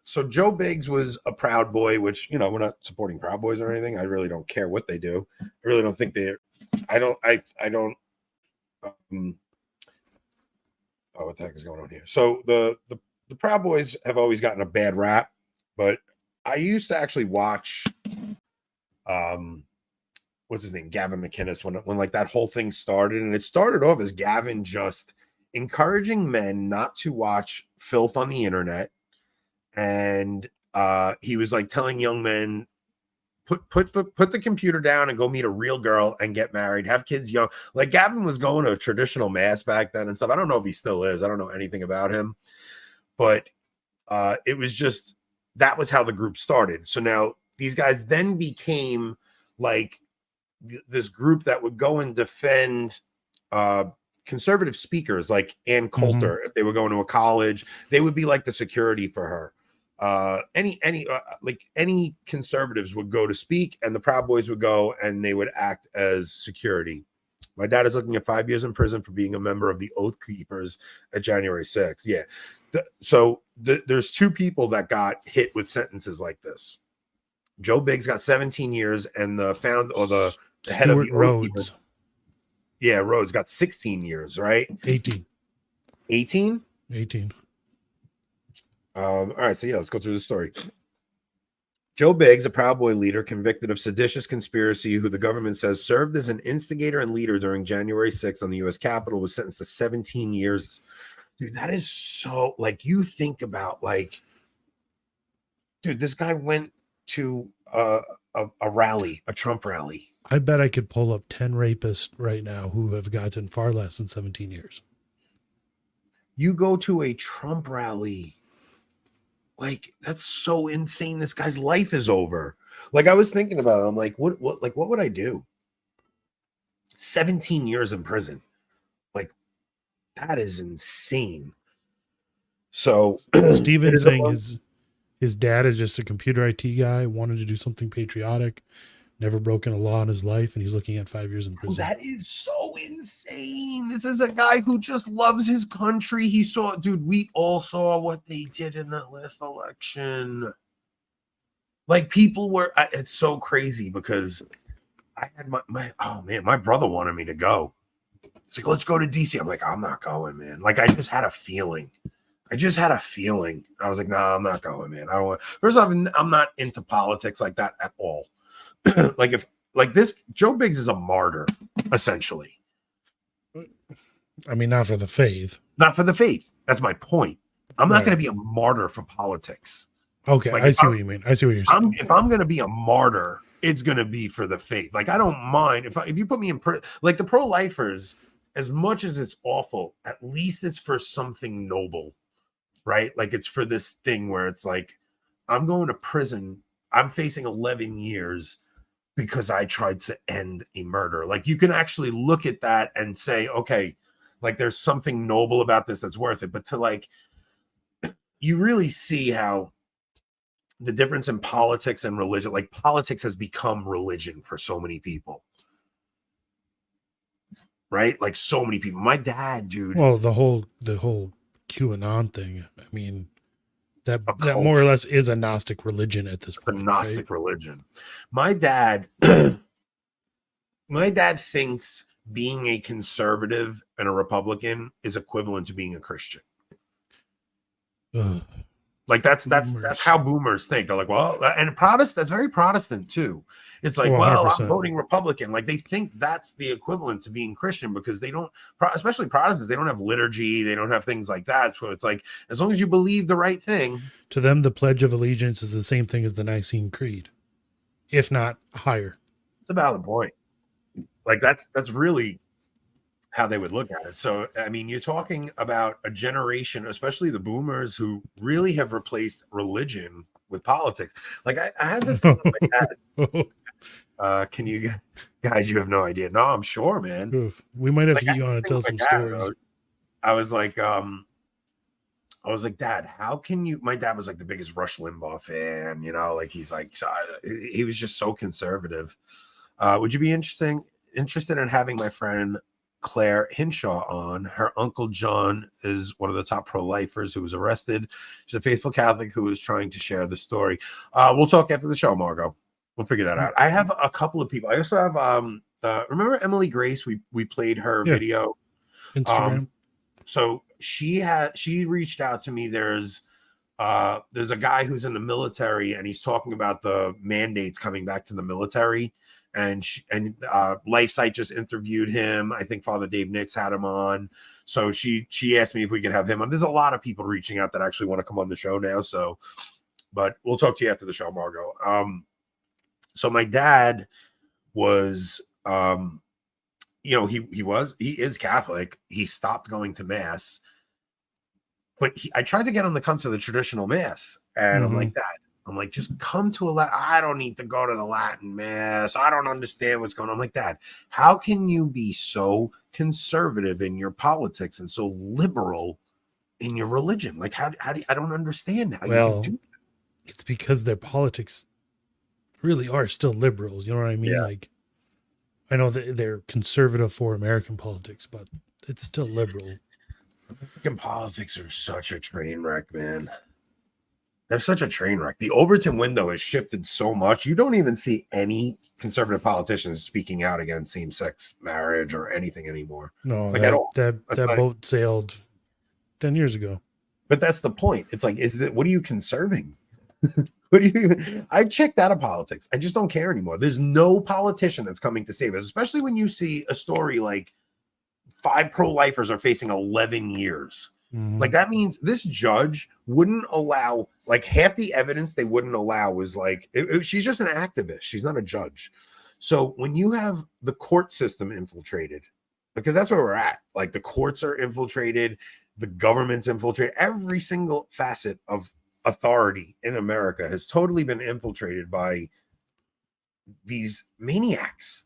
so Joe Biggs was a Proud Boy, which, you know, we're not supporting Proud Boys or anything. I really don't care what they do. I really don't think they. I don't. Oh, what the heck is going on here? So the Proud Boys have always gotten a bad rap, but I used to actually watch what's his name, Gavin McInnes, when like that whole thing started, and it started off as Gavin just encouraging men not to watch filth on the internet, and he was like telling young men put the computer down and go meet a real girl and get married, have kids young. Like Gavin was going to a traditional mass back then and stuff. I don't know if he still is. I don't know anything about him, but it was just, that was how the group started. So now these guys then became like this group that would go and defend conservative speakers like Ann Coulter. If they were going to a college, they would be like the security for her. Any conservatives would go to speak, and the Proud Boys would go and they would act as security. My dad is looking at 5 years in prison for being a member of the Oath Keepers at January 6th. Yeah. There's two people that got hit with sentences like this. Joe Biggs got 17 years, and the head of the Oath Keepers. Yeah, Rhodes got 16 years, right? 18. 18? 18. All right, so yeah, let's go through the story. Joe Biggs, a Proud Boy leader convicted of seditious conspiracy, who the government says served as an instigator and leader during January 6th on the U.S. Capitol, was sentenced to 17 years. Dude, that is so, like, you think about, like, dude, this guy went to a rally, a Trump rally. I bet I could pull up 10 rapists right now who have gotten far less than 17 years. You go to a Trump rally. Like, that's so insane. This guy's life is over. Like, I was thinking about it. I'm like, what would I do? 17 years in prison. Like, that is insane. So Steven saying his dad is just a computer IT guy, wanted to do something patriotic, never broken a law in his life, and he's looking at 5 years in prison. That is so insane. This is a guy who just loves his country. He saw, dude, we all saw what they did in that last election. Like, people were, it's so crazy because I had my brother wanted me to go. It's like, let's go to DC. I'm like, I'm not going, man. Like, I just had a feeling. I was like, nah, I'm not going, man. I don't want. First off, I'm not into politics like that at all. Joe Biggs is a martyr, essentially. I mean, not for the faith. Not for the faith. That's my point. I'm not going to be a martyr for politics. Okay, like, I see what you mean. I see what you're saying. If I'm going to be a martyr, it's going to be for the faith. Like, I don't mind if you put me in prison. Like, the pro-lifers, as much as it's awful, at least it's for something noble, right? Like, it's for this thing where it's like, I'm going to prison. I'm facing 11 years because I tried to end a murder. Like, you can actually look at that and say, okay, like, there's something noble about this that's worth it. But to, like, you really see how the difference in politics and religion, like, politics has become religion for so many people. Right? Like, so many people. My dad, dude. Well, the whole QAnon thing. I mean, that more or less is a Gnostic religion at this point. It's a Gnostic religion. My dad thinks being a conservative and a Republican is equivalent to being a Christian. Like, that's how boomers think. They're like, well, and that's very Protestant too. It's like, well, I'm voting Republican. Like, they think that's the equivalent to being Christian because they don't, especially Protestants, they don't have liturgy. They don't have things like that. So it's like, as long as you believe the right thing. To them, the Pledge of Allegiance is the same thing as the Nicene Creed, if not higher. It's a valid point. Like, that's really how they would look at it. So, I mean, you're talking about a generation, especially the boomers, who really have replaced religion with politics. Like, I had this thing with my dad. Can you guys, you have no idea. No, I'm sure, man. Oof. We might have to get you on to tell some stories. I was like, Dad, how can you? My dad was like the biggest Rush Limbaugh fan, you know, like, he's like, he was just so conservative. Would you be interested in having my friend Claire Hinshaw on. Her uncle John is one of the top pro-lifers who was arrested. She's a faithful Catholic who is trying to share the story. We'll talk after the show, Margot. We'll figure that out. I have a couple of people. I also have remember Emily Grace? We played her video. Instagram. So she reached out to me. There's a guy who's in the military and he's talking about the mandates coming back to the military, and LifeSite just interviewed him. I think Father Dave Nix had him on. So she asked me if we could have him on. There's a lot of people reaching out that actually want to come on the show now. So, but we'll talk to you after the show, Margot. So my dad was, he is Catholic. He stopped going to mass, but I tried to get him to come to the traditional mass. And I'm like, Dad, just come to I don't need to go to the Latin mass. I don't understand what's going on. I'm like, Dad, how can you be so conservative in your politics and so liberal in your religion? Like, how do you, I don't understand how you can do that. It's because their politics really are still liberals. You know what I mean? Yeah. Like, I know that they're conservative for American politics, but it's still liberal. American politics are such a train wreck, man. They're such a train wreck. The Overton window has shifted so much. You don't even see any conservative politicians speaking out against same-sex marriage or anything anymore. No, like at all. That boat sailed 10 years ago. But that's the point. It's like, what are you conserving? What do you? I checked out of politics. I just don't care anymore. There's no politician that's coming to save us, especially when you see a story like 5 pro-lifers are facing 11 years. Like, that means this judge wouldn't allow, like, half the evidence they wouldn't allow was like, she's just an activist. She's not a judge. So when you have the court system infiltrated, because that's where we're at, like, the courts are infiltrated, the government's infiltrated, every single facet of authority in America has totally been infiltrated by these maniacs.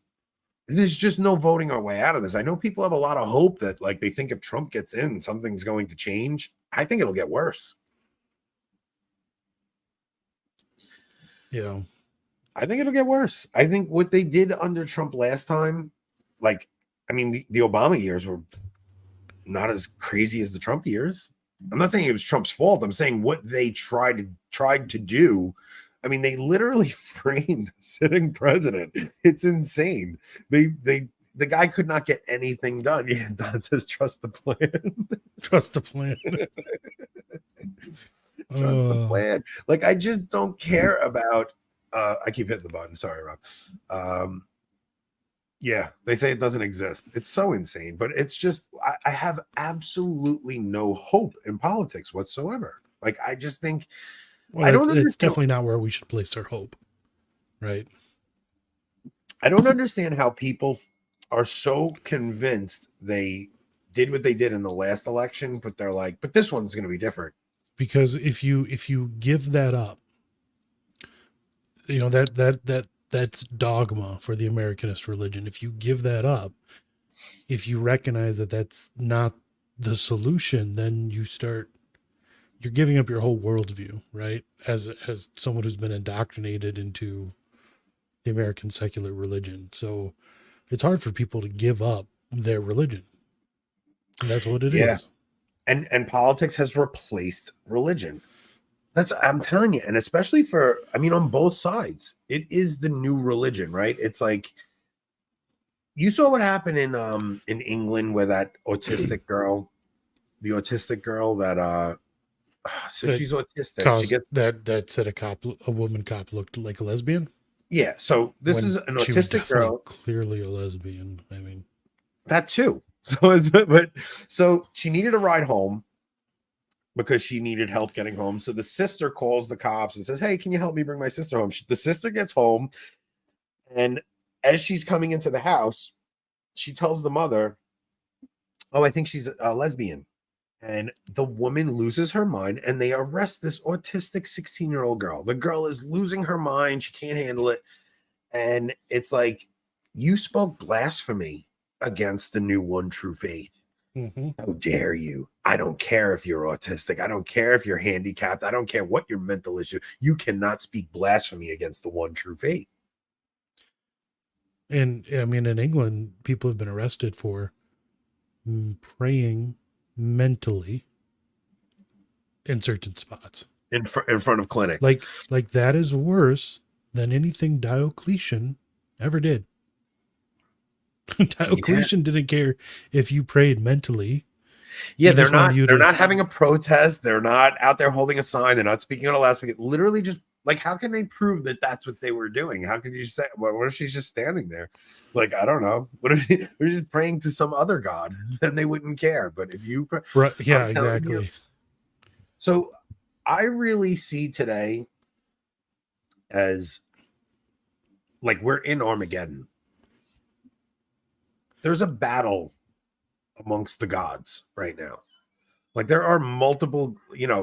There's just no voting our way out of this. I know people have a lot of hope that, like, they think if Trump gets in, something's going to change. I think it'll get worse. Yeah. I think it'll get worse. I think what they did under Trump last time, like, I mean, the Obama years were not as crazy as the Trump years. I'm not saying it was Trump's fault. I'm saying what they tried to do. I mean, they literally framed the sitting president. It's insane. The guy could not get anything done. Yeah, Don says, trust the plan. Trust the plan. Trust the plan. Like, I just don't care about I keep hitting the button. Sorry, Rob. Yeah, they say it doesn't exist. It's so insane, but it's just I have absolutely no hope in politics whatsoever. Like, I just think it's definitely not where we should place our hope, right? I don't understand how people are so convinced they did what they did in the last election, but they're like, but this one's going to be different. Because if you give that up, you know, that's dogma for the Americanist religion. If you give that up, if you recognize that that's not the solution, then you're giving up your whole worldview, right? As someone who's been indoctrinated into the American secular religion. So it's hard for people to give up their religion. And that's what it is. And politics has replaced religion. I'm telling you, and especially on both sides, it is the new religion, right? It's like, you saw what happened in England where that autistic girl, that so she's autistic. She gets that said a woman cop looked like a lesbian. Yeah, so this is an autistic girl, clearly a lesbian. I mean, that too. So she needed a ride home because she needed help getting home. So the sister calls the cops and says, "Hey, can you help me bring my sister home?" The sister gets home, and as she's coming into the house, she tells the mother, "Oh, I think she's a lesbian." And the woman loses her mind, and they arrest this autistic 16-year-old girl. The girl is losing her mind. She can't handle it. And it's like, you spoke blasphemy against the new one true faith. How dare you? I don't care if you're autistic. I don't care if you're handicapped. I don't care what your mental issue. You cannot speak blasphemy against the one true faith. And I mean, in England, people have been arrested for praying mentally in certain spots. in front of clinics. Like that is worse than anything Diocletian ever did. Diocletian didn't care if you prayed mentally. Yeah, He they're just wanted not you they're to- not having a protest. They're not out there holding a sign. They're not speaking on a loudspeaker. Literally, just like, how can they prove that that's what they were doing? How can you say? What if she's just standing there? Like, I don't know. What if they're just praying to some other god? Then they wouldn't care. But if you, Right, yeah, I'm telling you. exactly. So I really see today as like we're in Armageddon. There's a battle amongst the gods right now. Like there are multiple,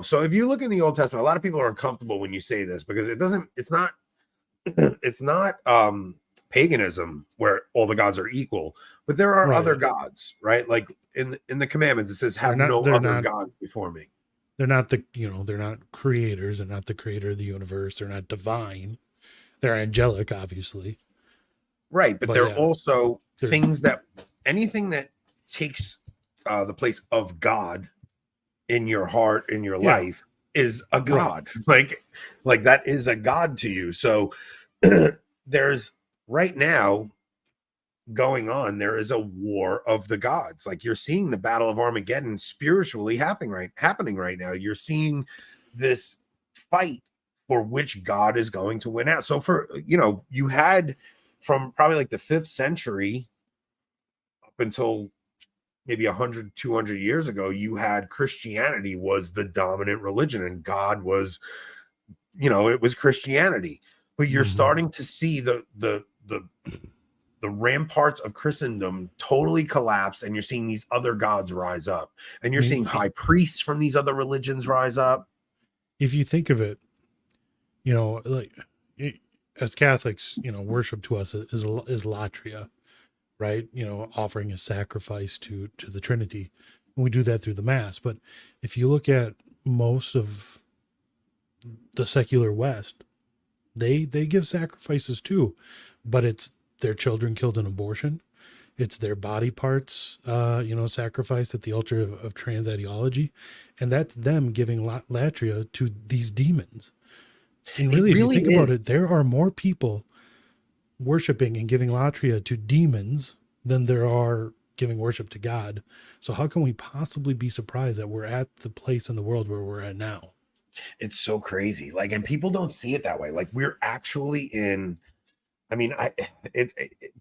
so if you look in the Old Testament, a lot of people are uncomfortable when you say this because it's not paganism where all the gods are equal, but there are Right. other gods, right? Like in the commandments, it says, have no other gods before me. They're not they're not creators. They're not the creator of the universe. They're not divine. They're angelic, obviously. Right. But they're also they're things that anything that takes the place of God in your heart, in your life, is a god. Right. Like that is a god to you. So there's right now going on, there is a war of the gods. Like you're seeing the battle of Armageddon spiritually happening right now. You're seeing this fight for which god is going to win out. So for you had from probably like the 5th century up until maybe 100 200 years ago, you had Christianity was the dominant religion and God was, it was Christianity. But you're starting to see the ramparts of Christendom totally collapse, and you're seeing these other gods rise up, and you're seeing high priests from these other religions rise up. If you think of it, like as Catholics, worship to us is latria, right? Offering a sacrifice to the Trinity. And we do that through the Mass. But if you look at most of the secular West, they give sacrifices too, but it's their children killed in abortion. It's their body parts, sacrificed at the altar of trans ideology. And that's them giving latria to these demons. And really, if you think about it, there are more people worshiping and giving latria to demons than there are giving worship to God. So how can we possibly be surprised that we're at the place in the world where we're at now? It's so crazy. Like, and people don't see it that way. Like we're actually in,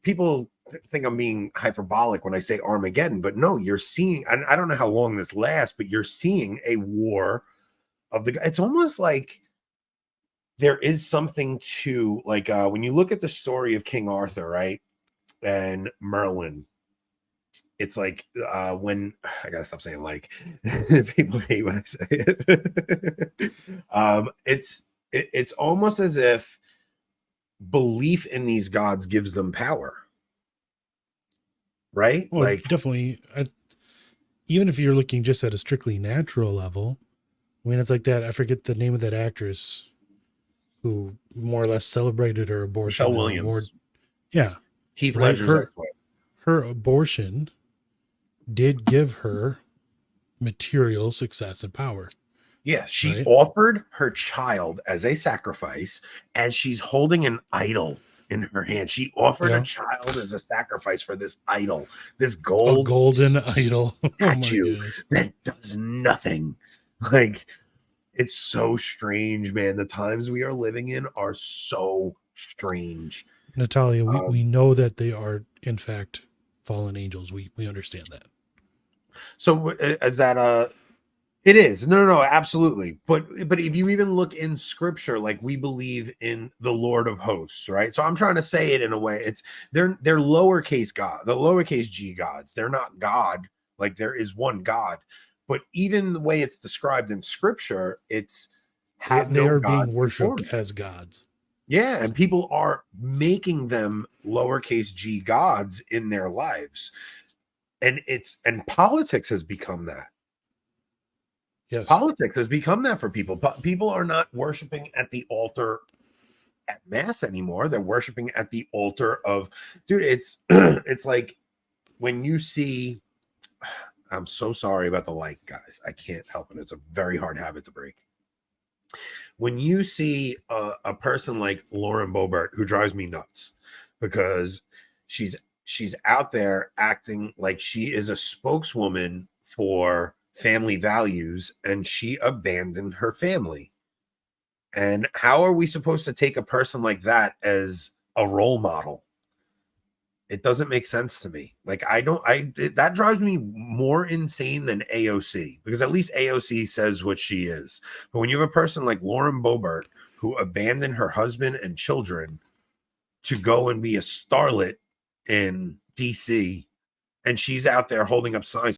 people think I'm being hyperbolic when I say Armageddon, but no, you're seeing, and I don't know how long this lasts, but you're seeing a war of it's almost like there is something to like, when you look at the story of King Arthur, right? And Merlin, it's like when I gotta stop saying like people hate when I say it. It's almost as if belief in these gods gives them power, right? Well, like definitely, even if you're looking just at a strictly natural level, I mean, it's like that. I forget the name of that actress who more or less celebrated her abortion. Michelle Williams. Yeah, Heath Ledger's her abortion did give her material success and power. Yeah, she offered her child as a sacrifice as she's holding an idol in her hand. She offered a child as a sacrifice for this idol, this golden idol statue that does nothing. Like, it's so strange, man. The times we are living in are so strange. Natalia, we know that they are, in fact, fallen angels. We understand that. So is that it is. No, absolutely. But if you even look in scripture, like we believe in the Lord of hosts, right? So I'm trying to say it in a way. They're lowercase God, the lowercase g gods. They're not God. Like there is one God. But even the way it's described in scripture, it's they are being worshipped as gods. Yeah, and people are making them lowercase g gods in their lives. And politics has become that. Yes. Politics has become that for people. But people are not worshiping at the altar at mass anymore. They're worshiping at the altar of, dude, it's it's like when you see I'm so sorry about the like, guys. I can't help it. It's a very hard habit to break. When you see a person like Lauren Boebert, who drives me nuts because she's out there acting like she is a spokeswoman for family values, and she abandoned her family. And how are we supposed to take a person like that as a role model? It doesn't make sense to me. Like, that drives me more insane than AOC, because at least AOC says what she is. But when you have a person like Lauren Boebert, who abandoned her husband and children to go and be a starlet in DC, and she's out there holding up signs